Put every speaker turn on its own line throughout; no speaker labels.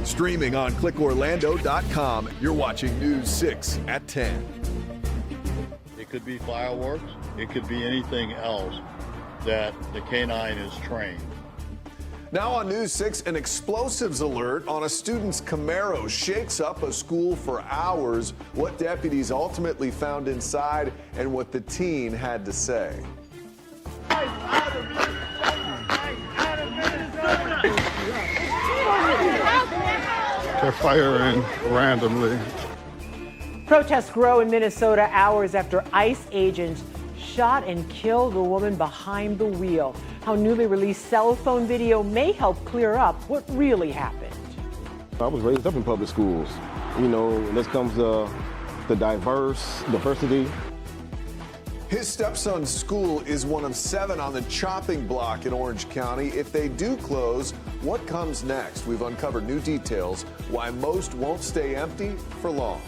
Streaming on clickorlando.com, you're watching News 6 at 10.
It could be fireworks. It could be anything else that the canine is trained.
Now on News 6, an explosives alert on a student's Camaro shakes up a school for hours. What deputies ultimately found inside and what the teen had to say.
They're firing randomly.
Protests grow in Minnesota hours after ICE agents shot and killed a woman behind the wheel. How newly released cell phone video may help clear up what really happened.
I was raised up in public schools. You know, when this comes to the diversity.
His stepson's school is one of 7 on the chopping block in Orange County. If they do close, what comes next? We've uncovered new details why most won't stay empty for long.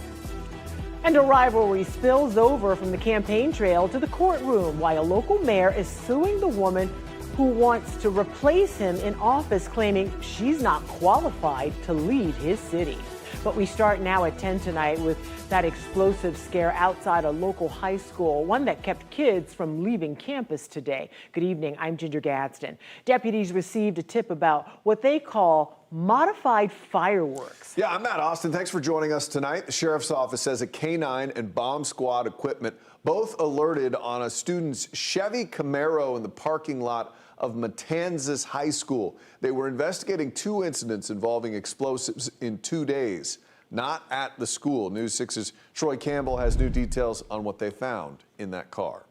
And a rivalry spills over from the campaign trail to the courtroom, why a local mayor is suing the woman who wants to replace him in office, claiming she's not qualified to lead his city. But we start now at 10 tonight with that explosive scare outside a local high school, one that kept kids from leaving campus today. Good evening, I'm Ginger Gadsden. Deputies received a tip about what they call modified fireworks.
Yeah, I'm Matt Austin. Thanks for joining us tonight. The sheriff's office says a K-9 and bomb squad equipment both alerted on a student's Chevy Camaro in the parking lot of Matanzas High School. They were investigating 2 incidents involving explosives in 2 days, not at the school. News 6's Troy Campbell has new details on what they found in that car.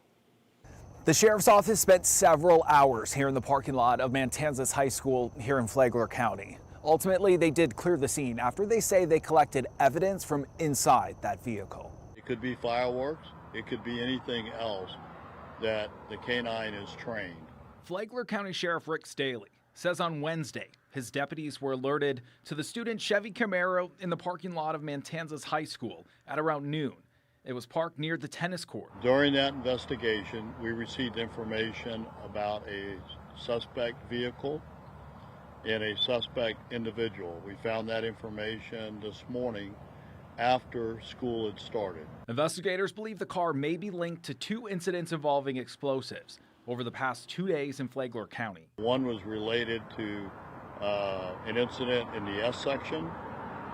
The sheriff's office spent several hours here in the parking lot of Matanzas High School here in Flagler County. Ultimately, they did clear the scene after they say they collected evidence from inside that vehicle.
It could be fireworks. It could be anything else that the canine is trained.
Flagler County Sheriff Rick Staley says on Wednesday his deputies were alerted to the student Chevy Camaro in the parking lot of Matanzas High School at around noon. It was parked near the tennis court.
During that investigation, we received information about a suspect vehicle and a suspect individual. We found that information this morning after school had started.
Investigators believe the car may be linked to 2 incidents involving explosives over the past 2 days in Flagler County.
One was related to an incident in the S section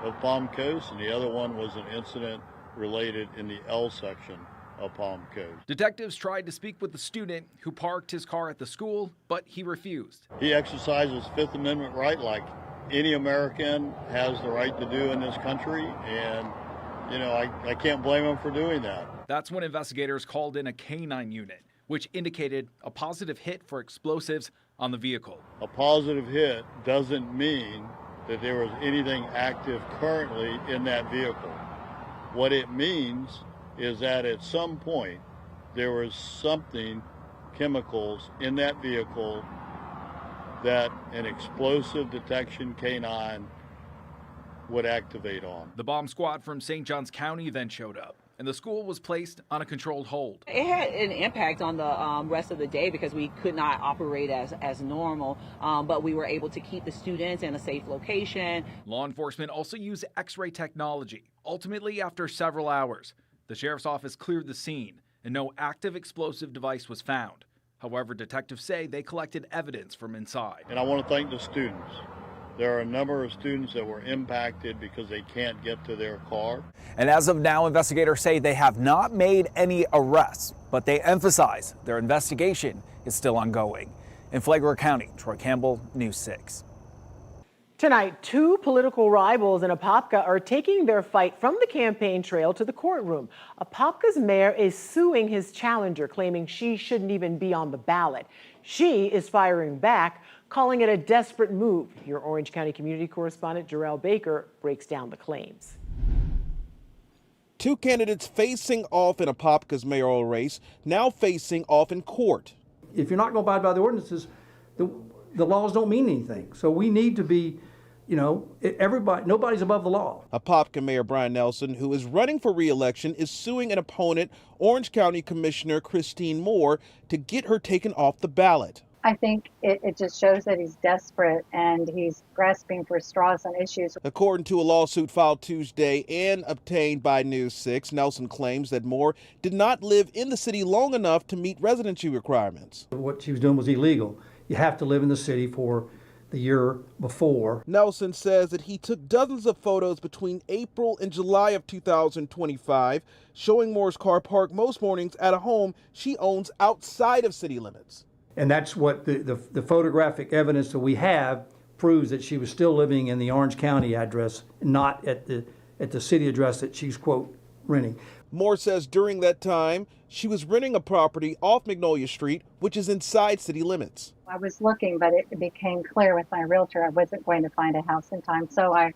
of Palm Coast, and the other one was an incident related in the L section of Palm Coast.
Detectives tried to speak with the student who parked his car at the school, but he refused.
He exercises Fifth Amendment right like any American has the right to do in this country, and you know, I can't blame him for doing that.
That's when investigators called in a K-9 unit, which indicated a positive hit for explosives on the vehicle.
A positive hit doesn't mean that there was anything active currently in that vehicle. What it means is that at some point there was something, chemicals in that vehicle that an explosive detection K-9 would activate on.
The bomb squad from St. Johns County then showed up, and the school was placed on a controlled hold.
It had an impact on the rest of the day because we could not operate as normal, but we were able to keep the students in a safe location.
Law enforcement also used X-ray technology. Ultimately, after several hours, the sheriff's office cleared the scene, and no active explosive device was found. However, detectives say they collected evidence from inside.
And I want to thank the students. There are a number of students that were impacted because they can't get to their car.
And as of now, investigators say they have not made any arrests, but they emphasize their investigation is still ongoing. In Flagler County, Troy Campbell, News 6.
Tonight, 2 political rivals in Apopka are taking their fight from the campaign trail to the courtroom. Apopka's mayor is suing his challenger, claiming she shouldn't even be on the ballot. She is firing back, calling it a desperate move. Your Orange County community correspondent Jarrell Baker breaks down the claims.
2 candidates facing off in Apopka's mayoral race, now facing off in court.
If you're not going to abide by the ordinances, the laws don't mean anything. So we need to be, you know, nobody's above the law.
Apopka Mayor Brian Nelson, who is running for re-election, is suing an opponent, Orange County Commissioner Christine Moore, to get her taken off the ballot.
I think it just shows that he's desperate and he's grasping for straws on issues.
According to a lawsuit filed Tuesday and obtained by News 6, Nelson claims that Moore did not live in the city long enough to meet residency requirements.
What she was doing was illegal. You have to live in the city for the year before.
Nelson says that he took dozens of photos between April and July of 2025, showing Moore's car parked most mornings at a home she owns outside of city limits.
And that's what the photographic evidence that we have proves, that she was still living in the Orange County address, not at the city address that she's, quote, renting.
Moore says during that time, she was renting a property off Magnolia Street, which is inside city limits.
I was looking, but it became clear with my realtor I wasn't going to find a house in time, so I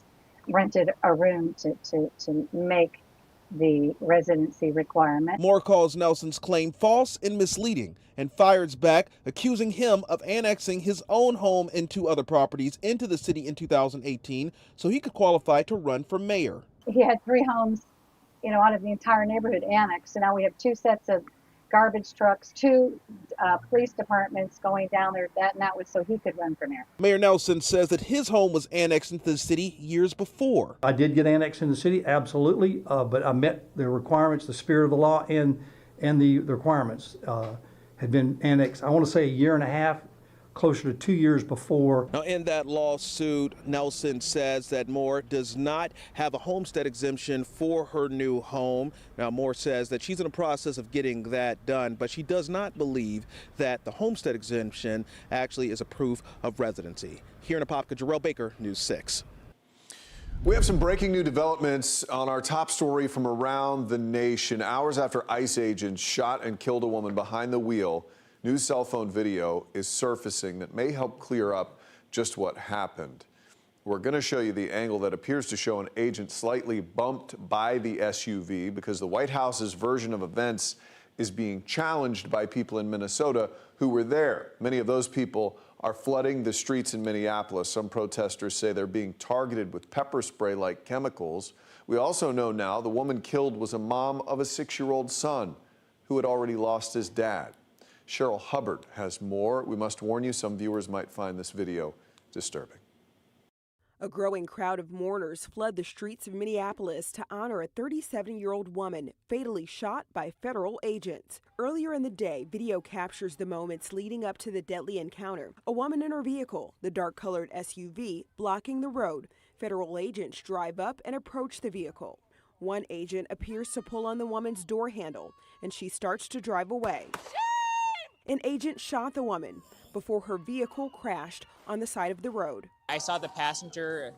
rented a room to make the residency requirement.
Moore calls Nelson's claim false and misleading and fires back, accusing him of annexing his own home and 2 other properties into the city in 2018 so he could qualify to run for mayor.
He had 3 homes, out of the entire neighborhood annexed. So now we have 2 sets of garbage trucks, 2 police departments going down there. That was so he could run for mayor.
Mayor Nelson says that his home was annexed into the city years before.
I did get annexed in the city, absolutely, but I met the requirements, the spirit of the law, and the requirements had been annexed, I want to say a year and a half, closer to 2 years before.
Now, in that lawsuit, Nelson says that Moore does not have a homestead exemption for her new home. Now, Moore says that she's in the process of getting that done, but she does not believe that the homestead exemption actually is a proof of residency. Here in Apopka, Jarrell Baker, News 6.
We have some breaking new developments on our top story from around the nation. Hours after ICE agents shot and killed a woman behind the wheel, new cell phone video is surfacing that may help clear up just what happened. We're going to show you the angle that appears to show an agent slightly bumped by the SUV because the White House's version of events is being challenged by people in Minnesota who were there. Many of those people are flooding the streets in Minneapolis. Some protesters say they're being targeted with pepper spray-like chemicals. We also know now the woman killed was a mom of a 6-year-old son who had already lost his dad. Cheryl Hubbard has more. We must warn you, some viewers might find this video disturbing.
A growing crowd of mourners fled the streets of Minneapolis to honor a 37-year-old woman fatally shot by federal agents. Earlier in the day, video captures the moments leading up to the deadly encounter. A woman in her vehicle, the dark-colored SUV, blocking the road. Federal agents drive up and approach the vehicle. One agent appears to pull on the woman's door handle, and she starts to drive away. An agent shot the woman before her vehicle crashed on the side of the road.
I saw the passenger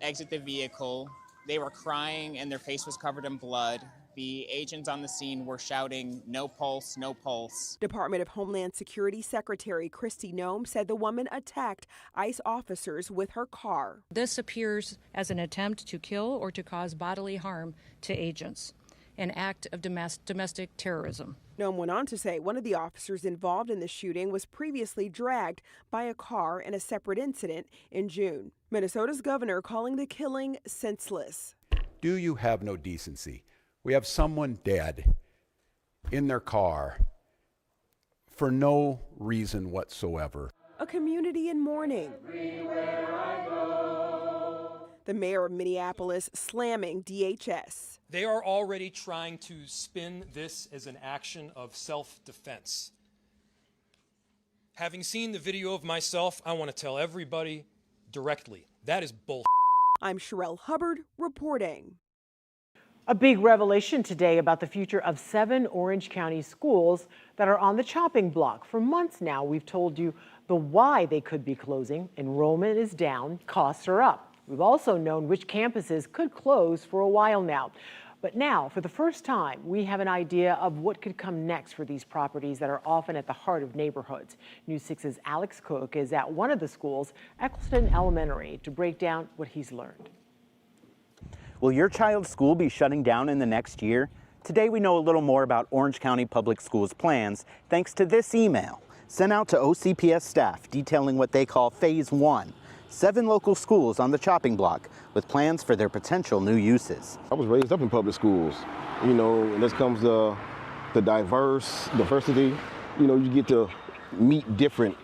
exit the vehicle. They were crying and their face was covered in blood. The agents on the scene were shouting, "No pulse, no pulse."
Department of Homeland Security Secretary Kristi Noem said the woman attacked ICE officers with her car.
This appears as an attempt to kill or to cause bodily harm to agents, an act of domestic terrorism.
Noem went on to say one of the officers involved in the shooting was previously dragged by a car in a separate incident in June. Minnesota's governor calling the killing senseless.
Do you have no decency? We have someone dead in their car for no reason whatsoever.
A community in mourning. The mayor of Minneapolis slamming DHS.
They are already trying to spin this as an action of self-defense. Having seen the video of myself, I want to tell everybody directly, that is bull.
I'm Cheryl Hubbard reporting.
A big revelation today about the future of 7 Orange County schools that are on the chopping block. For months now, we've told you the why they could be closing. Enrollment is down, costs are up. We've also known which campuses could close for a while now. But now, for the first time, we have an idea of what could come next for these properties that are often at the heart of neighborhoods. News 6's Alex Cook is at one of the schools, Eccleston Elementary, to break down what he's learned.
Will your child's school be shutting down in the next year? Today we know a little more about Orange County Public Schools plans thanks to this email sent out to OCPS staff detailing what they call Phase 1. 7 local schools on the chopping block with plans for their potential new uses.
I was raised up in public schools, and this comes the diversity. You get to meet different,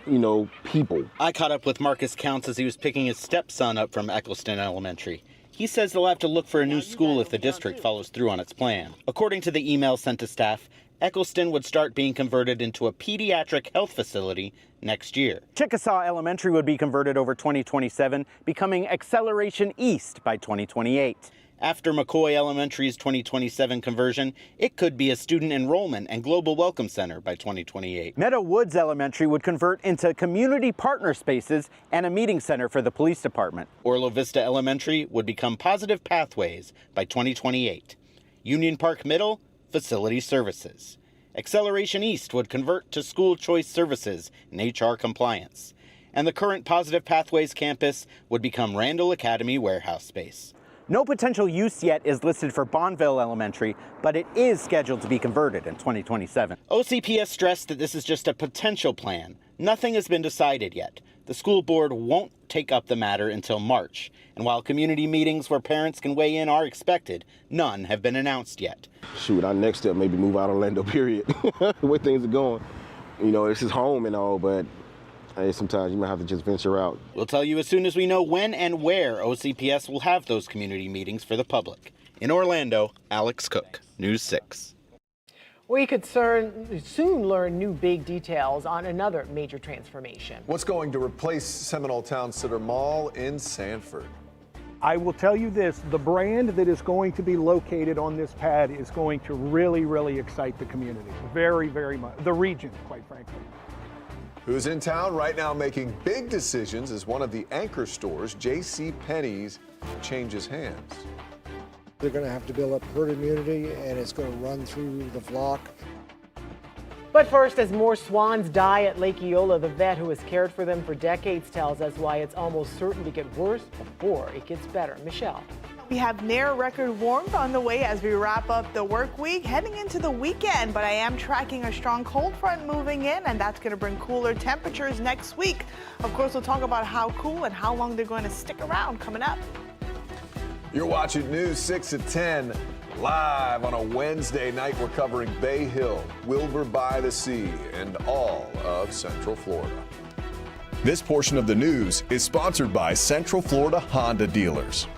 people.
I caught up with Marcus Counts as he was picking his stepson up from Eccleston Elementary. He says they'll have to look for a new school if the district follows through on its plan. According to the email sent to staff, Eccleston would start being converted into a pediatric health facility next year. Chickasaw Elementary would be converted over 2027, becoming Acceleration East by 2028. After McCoy Elementary's 2027 conversion, it could be a student enrollment and global welcome center by 2028. Meadow Woods Elementary would convert into community partner spaces and a meeting center for the police department. Orlo Vista Elementary would become Positive Pathways by 2028. Union Park Middle, facility services. Acceleration East would convert to school choice services and HR compliance. And the current Positive Pathways campus would become Randall Academy warehouse space. No potential use yet is listed for Bonneville Elementary, but it is scheduled to be converted in 2027. OCPS stressed that this is just a potential plan. Nothing has been decided yet. The school board won't take up the matter until March. And while community meetings where parents can weigh in are expected, none have been announced yet.
Shoot, our next step may be move out of Orlando, period. The way things are going. This is home and all, but hey, sometimes you might have to just venture out.
We'll tell you as soon as we know when and where OCPS will have those community meetings for the public. In Orlando, Alex Cook, News 6.
We could soon learn new big details on another major transformation.
What's going to replace Seminole Town Center Mall in Sanford?
I will tell you this, the brand that is going to be located on this pad is going to really, really excite the community. Very, very much. The region, quite frankly.
Who's in town right now making big decisions as one of the anchor stores, J.C. Penney's, changes hands.
They're going to have to build up herd immunity, and it's going to run through the flock.
But first, as more swans die at Lake Eola, the vet who has cared for them for decades tells us why it's almost certain to get worse before it gets better. Michelle.
We have near record warmth on the way as we wrap up the work week, heading into the weekend, but I am tracking a strong cold front moving in, and that's going to bring cooler temperatures next week. Of course, we'll talk about how cool and how long they're going to stick around coming up.
You're watching News 6 at 10. Live on a Wednesday night, we're covering Bay Hill, Wilbur by the Sea, and all of Central Florida. This portion of the news is sponsored by Central Florida Honda Dealers.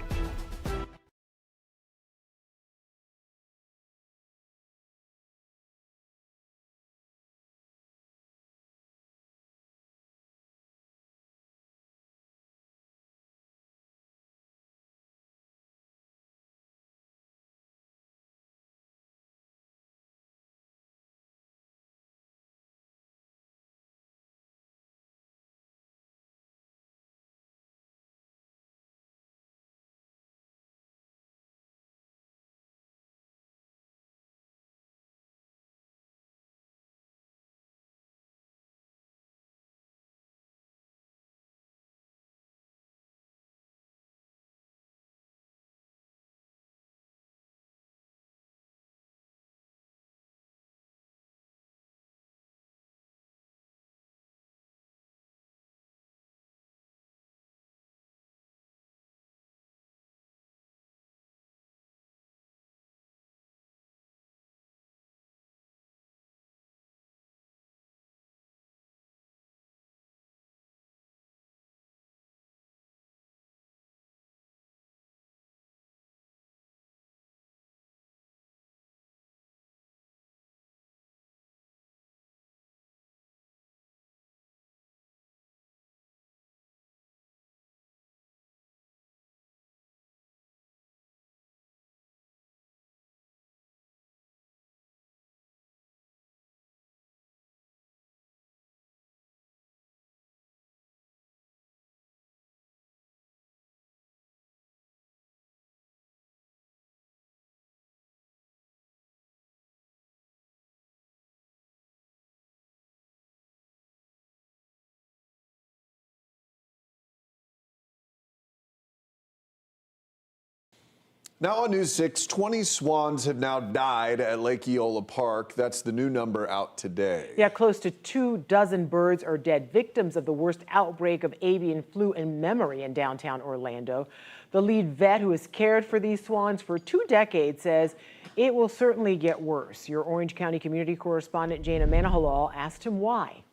Now on News 6, 20 swans have now died at Lake Eola Park. That's the new number out today.
Yeah, close to 24 birds are dead, victims of the worst outbreak of avian flu in memory in downtown Orlando. The lead vet who has cared for these swans for 2 decades says it will certainly get worse. Your Orange County community correspondent Jana Manahalal asked him why.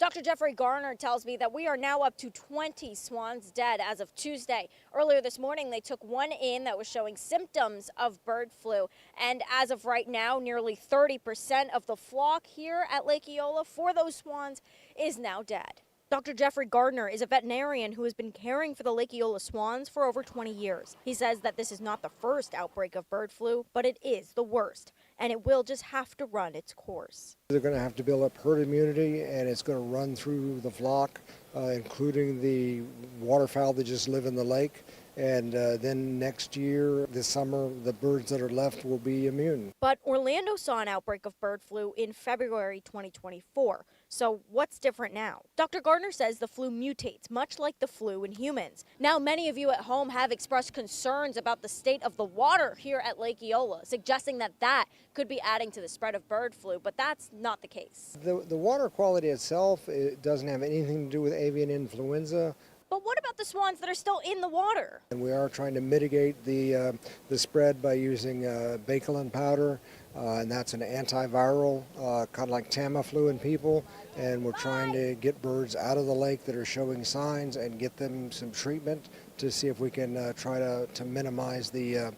Dr. Jeffrey Garner tells me that we are now up to 20 swans dead as of Tuesday. Earlier this morning, they took one in that was showing symptoms of bird flu. And as of right now, nearly 30% of the flock here at Lake Eola for those swans is now dead. Dr. Jeffrey Gardner is a veterinarian who has been caring for the Lake Eola swans for over 20 years. He says that this is not the first outbreak of bird flu, but it is the worst, and it will just have to run its course.
They're going to have to build up herd immunity, and it's going to run through the flock, including the waterfowl that just live in the lake. And then next year, this summer, the birds that are left will be immune.
But Orlando saw an outbreak of bird flu in February 2024. So what's different now? Dr. Gardner says the flu mutates, much like the flu in humans. Now, many of you at home have expressed concerns about the state of the water here at Lake Eola, suggesting that that could be adding to the spread of bird flu, but that's not the case.
The water quality itself, it doesn't have anything to do with avian influenza.
But what about the swans that are still in the water?
And we are trying to mitigate the spread by using Bakelin powder, and that's an antiviral, kind of like Tamiflu in people. And we're trying to get birds out of the lake that are showing signs and get them some treatment to see if we can try to minimize the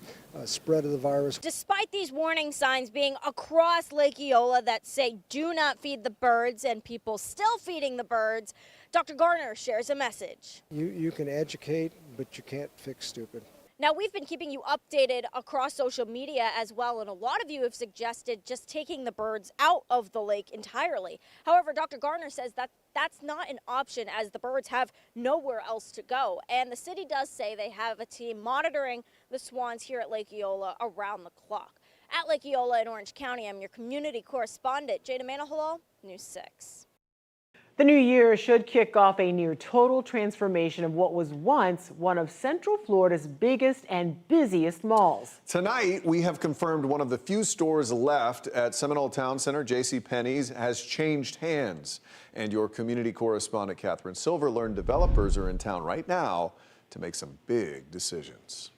spread of the virus.
Despite these warning signs being across Lake Eola that say do not feed the birds and people still feeding the birds, Dr. Garner shares a message.
You can educate, but you can't fix stupid.
Now, we've been keeping you updated across social media as well, and a lot of you have suggested just taking the birds out of the lake entirely. However, Dr. Garner says that that's not an option as the birds have nowhere else to go. And the city does say they have a team monitoring the swans here at Lake Eola around the clock. At Lake Eola in Orange County, I'm your community correspondent, Jada Manahalal, News 6.
The new year should kick off a near total transformation of what was once one of Central Florida's biggest and busiest malls.
Tonight, we have confirmed one of the few stores left at Seminole Town Center, JCPenney's, has changed hands. And your community correspondent, Catherine Silver, learned developers are in town right now to make some big decisions.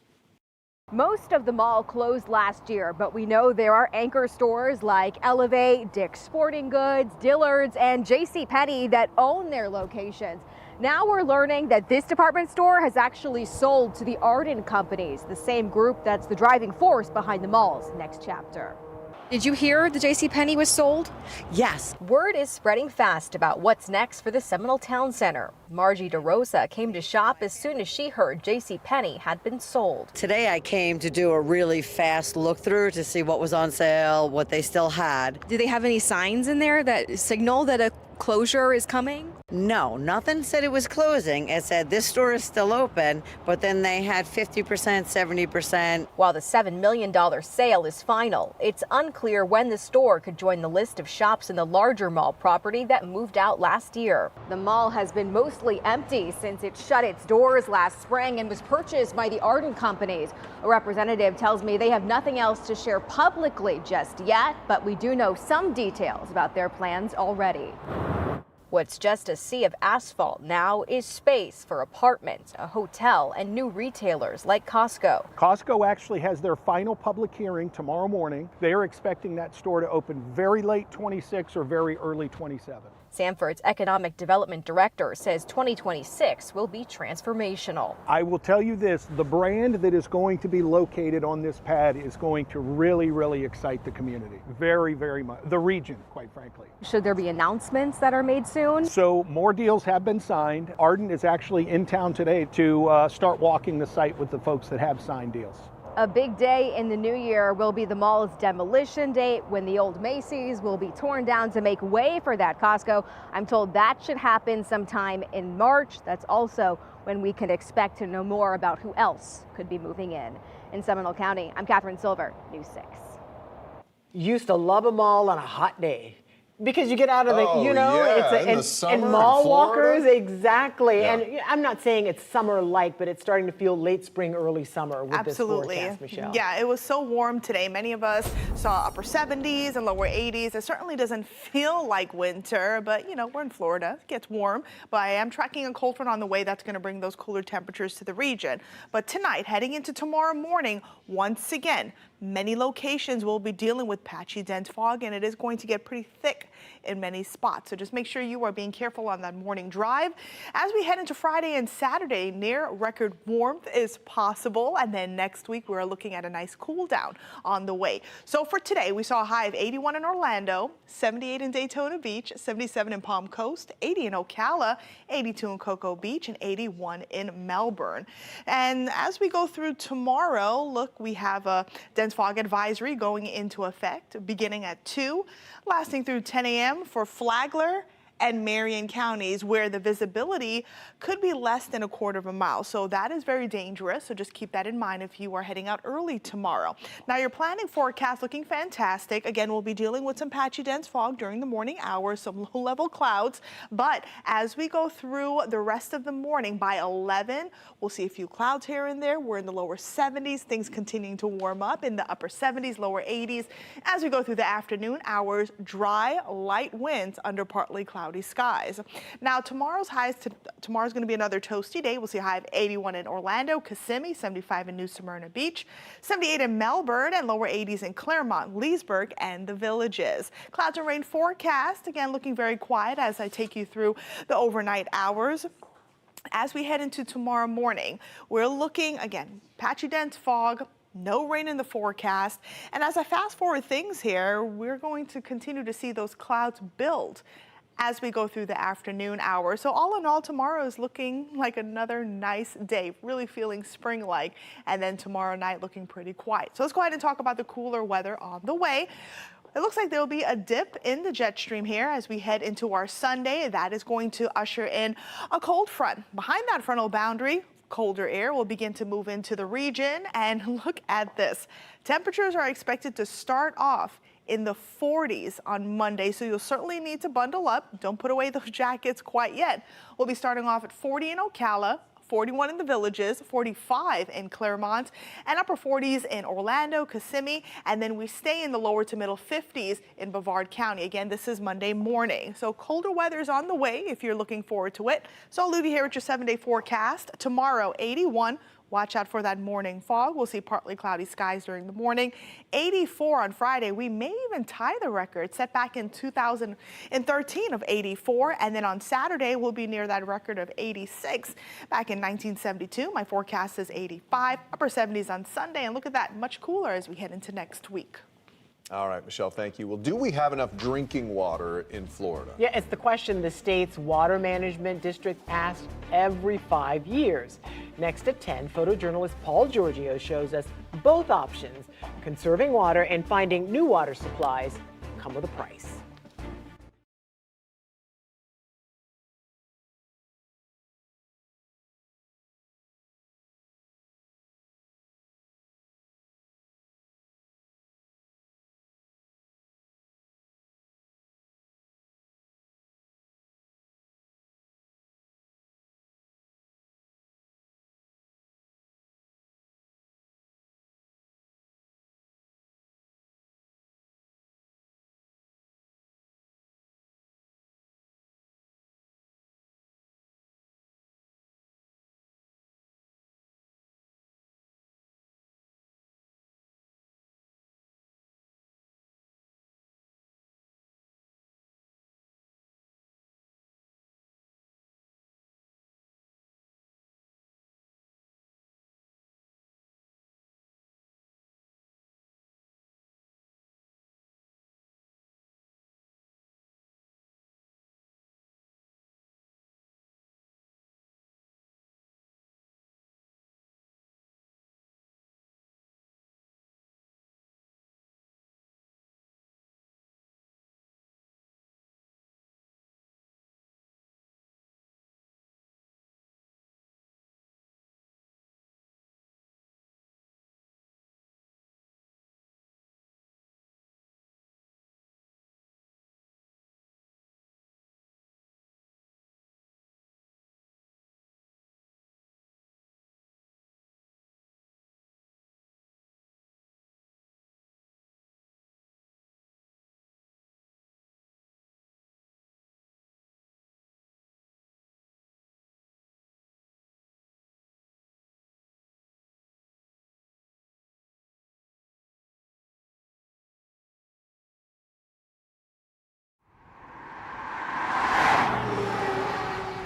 Most of the mall closed last year, but we know there are anchor stores like Elevate, Dick's Sporting Goods, Dillard's, and JCPenney that own their locations. Now we're learning that this department store has actually sold to the Arden companies, the same group that's the driving force behind the mall's next chapter.
Did you hear the JCPenney was sold?
Yes. Word is spreading fast about what's next for the Seminole Town Center. Margie DeRosa came to shop as soon as she heard JCPenney had been sold.
Today I came to do a really fast look through to see what was on sale, what they still had.
Do they have any signs in there that signal that a closure is coming?
No, nothing said it was closing. It said this store is still open, but then they had 50%, 70%.
While the $7 million sale is final, it's unclear when the store could join the list of shops in the larger mall property that moved out last year. The mall has been mostly empty since it shut its doors last spring and was purchased by the Arden companies. A representative tells me they have nothing else to share publicly just yet, but we do know some details about their plans already. What's just a sea of asphalt now is space for apartments, a hotel, and new retailers like Costco.
Costco actually has their final public hearing tomorrow morning. They are expecting that store to open very late 26 or very early 27.
Sanford's economic development director says 2026 will be transformational.
I will tell you this, the brand that is going to be located on this pad is going to really, really excite the community. Very, very much. The region, quite frankly.
Should there be announcements that are made soon?
So more deals have been signed. Arden is actually in town today to start walking the site with the folks that have signed deals.
A big day in the new year will be the mall's demolition date when the old Macy's will be torn down to make way for that Costco. I'm told that should happen sometime in March. That's also when we can expect to know more about who else could be moving in. In Seminole County, I'm Catherine Silver, News 6.
Used to love a mall on a hot day. Because you get out of the,
in the
it's
summer
and mall
in Florida?
walkers, exactly.
Yeah.
And I'm not saying it's summer-like, but it's starting to feel late spring, early summer with
Absolutely.
this forecast, Michelle.
Yeah, it was so warm today. Many of us saw upper 70s and lower 80s. It certainly doesn't feel like winter, but we're in Florida. It gets warm, but I am tracking a cold front on the way. That's going to bring those cooler temperatures to the region. But tonight, heading into tomorrow morning, once again, Many locations will be dealing with patchy dense fog, and it is going to get pretty thick in many spots. So just make sure you are being careful on that morning drive. As we head into Friday and Saturday, near record warmth is possible. And then next week, we're looking at a nice cool down on the way. So for today, we saw a high of 81 in Orlando, 78 in Daytona Beach, 77 in Palm Coast, 80 in Ocala, 82 in Cocoa Beach, and 81 in Melbourne. And as we go through tomorrow, look, we have a dense fog advisory going into effect beginning at 2, lasting through 10 a.m. for Flagler and Marion counties, where the visibility could be less than a quarter of a mile. So that is very dangerous. So just keep that in mind if you are heading out early tomorrow. Now, your planning forecast looking fantastic. Again, we'll be dealing with some patchy dense fog during the morning hours, some low-level clouds. But as we go through the rest of the morning, by 11, we'll see a few clouds here and there. We're in the lower 70s, things continuing to warm up in the upper 70s, lower 80s. As we go through the afternoon hours, dry, light winds under partly cloudy skies. Now, tomorrow's going to be another toasty day. We'll see a high of 81 in Orlando, Kissimmee, 75 in New Smyrna Beach, 78 in Melbourne, and lower 80s in Claremont, Leesburg, and the Villages. Clouds and rain forecast, again, looking very quiet as I take you through the overnight hours. As we head into tomorrow morning, we're looking, again, patchy dense fog, no rain in the forecast. And as I fast forward things here, we're going to continue to see those clouds build as we go through the afternoon hours. So all in all, tomorrow is looking like another nice day, really feeling spring-like. And then tomorrow night looking pretty quiet. So let's go ahead and talk about the cooler weather on the way. It looks like there will be a dip in the jet stream here as we head into our Sunday. That is going to usher in a cold front. Behind that frontal boundary, colder air will begin to move into the region. And look at this. Temperatures are expected to start off in the 40s on Monday, so you'll certainly need to bundle up. Don't put away those jackets quite yet. We'll be starting off at 40 in Ocala, 41 in the Villages, 45 in Claremont, and upper 40s in Orlando, Kissimmee, and then we stay in the lower to middle 50s in Brevard County. Again, this is Monday morning. So colder weather is on the way if you're looking forward to it. So I'll leave you here with your 7-day forecast. Tomorrow, 81. Watch out for that morning fog. We'll see partly cloudy skies during the morning. 84 on Friday. We may even tie the record set back in 2013 of 84. And then on Saturday, we'll be near that record of 86 back in 1972. My forecast is 85, upper 70s on Sunday. And look at that, much cooler as we head into next week.
All right, Michelle, thank you. Well, do we have enough drinking water in Florida?
Yeah, it's the question the state's water management district asks every 5 years. Next at 10, photojournalist Paul Giorgio shows us both options. Conserving water and finding new water supplies come with a price.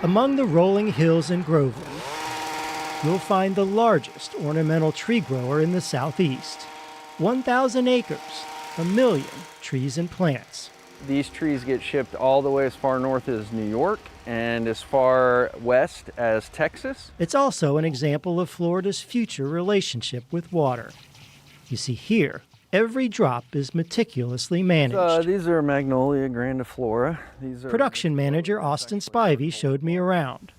Among the rolling hills in Groveland, you'll find the largest ornamental tree grower in the southeast. 1,000 acres, 1 million trees and plants.
These trees get shipped all the way as far north as New York and as far west as Texas.
It's also an example of Florida's future relationship with water. You see here, every drop is meticulously managed.
These are Magnolia grandiflora.
Production manager Austin Spivey showed me around.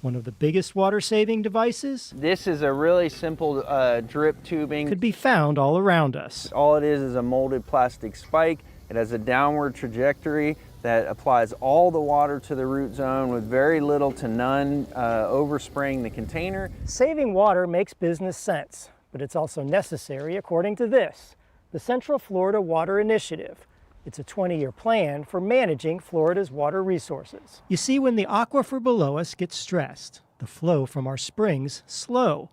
One of the biggest water-saving devices?
This is a really simple drip tubing.
Could be found all around us.
All it is a molded plastic spike. It has a downward trajectory that applies all the water to the root zone with very little to none overspraying the container.
Saving water makes business sense, but it's also necessary according to this, the Central Florida Water Initiative. It's a 20-year plan for managing Florida's water resources. You see, when the aquifer below us gets stressed, the flow from our springs slow.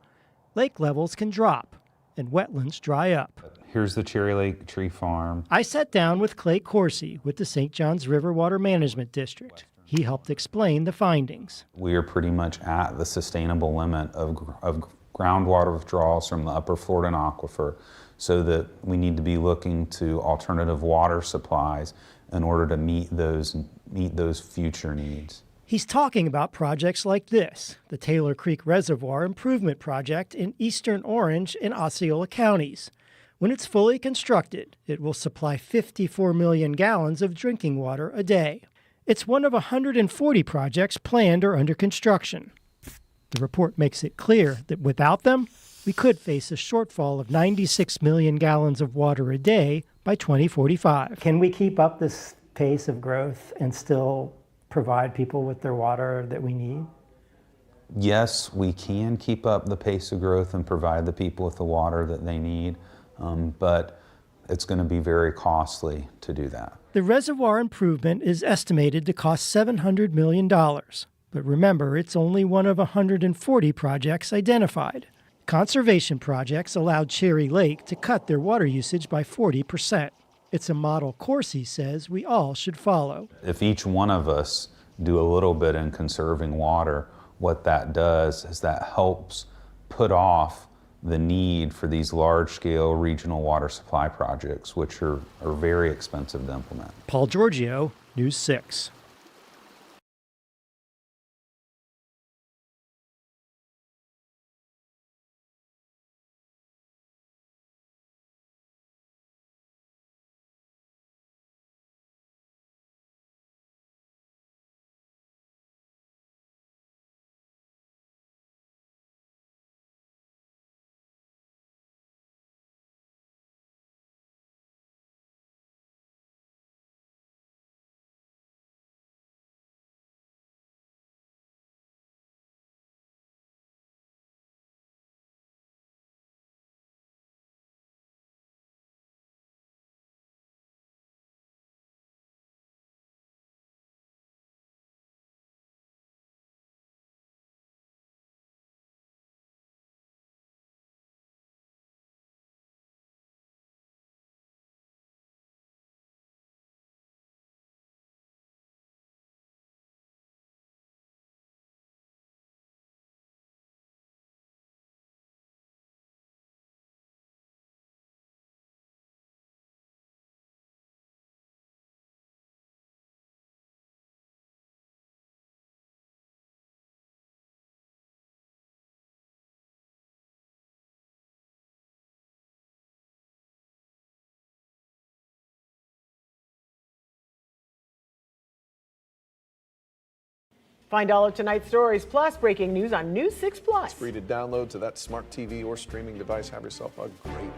Lake levels can drop and wetlands dry up.
Here's the Cherry Lake Tree Farm.
I sat down with Clay Coursey with the St. Johns River Water Management District. He helped explain the findings.
We are pretty much at the sustainable limit of groundwater withdrawals from the upper Florida aquifer, so that we need to be looking to alternative water supplies in order to meet those future needs.
He's talking about projects like this, the Taylor Creek Reservoir Improvement Project in eastern Orange and Osceola counties. When it's fully constructed, it will supply 54 million gallons of drinking water a day. It's one of 140 projects planned or under construction. The report makes it clear that without them, we could face a shortfall of 96 million gallons of water a day by 2045. Can we keep up this pace of growth and still provide people with their water that we need?
Yes, we can keep up the pace of growth and provide the people with the water that they need, but it's going to be very costly to do that.
The reservoir improvement is estimated to cost $700 million. But remember, it's only one of 140 projects identified. Conservation projects allowed Cherry Lake to cut their water usage by 40%. It's a model Coursey says we all should follow.
If each one of us do a little bit in conserving water, what that does is that helps put off the need for these large-scale regional water supply projects, which are very expensive to implement.
Paul Giorgio, News 6.
Find all of tonight's stories, plus breaking news on News 6 Plus.
It's free to download to that smart TV or streaming device. Have yourself a great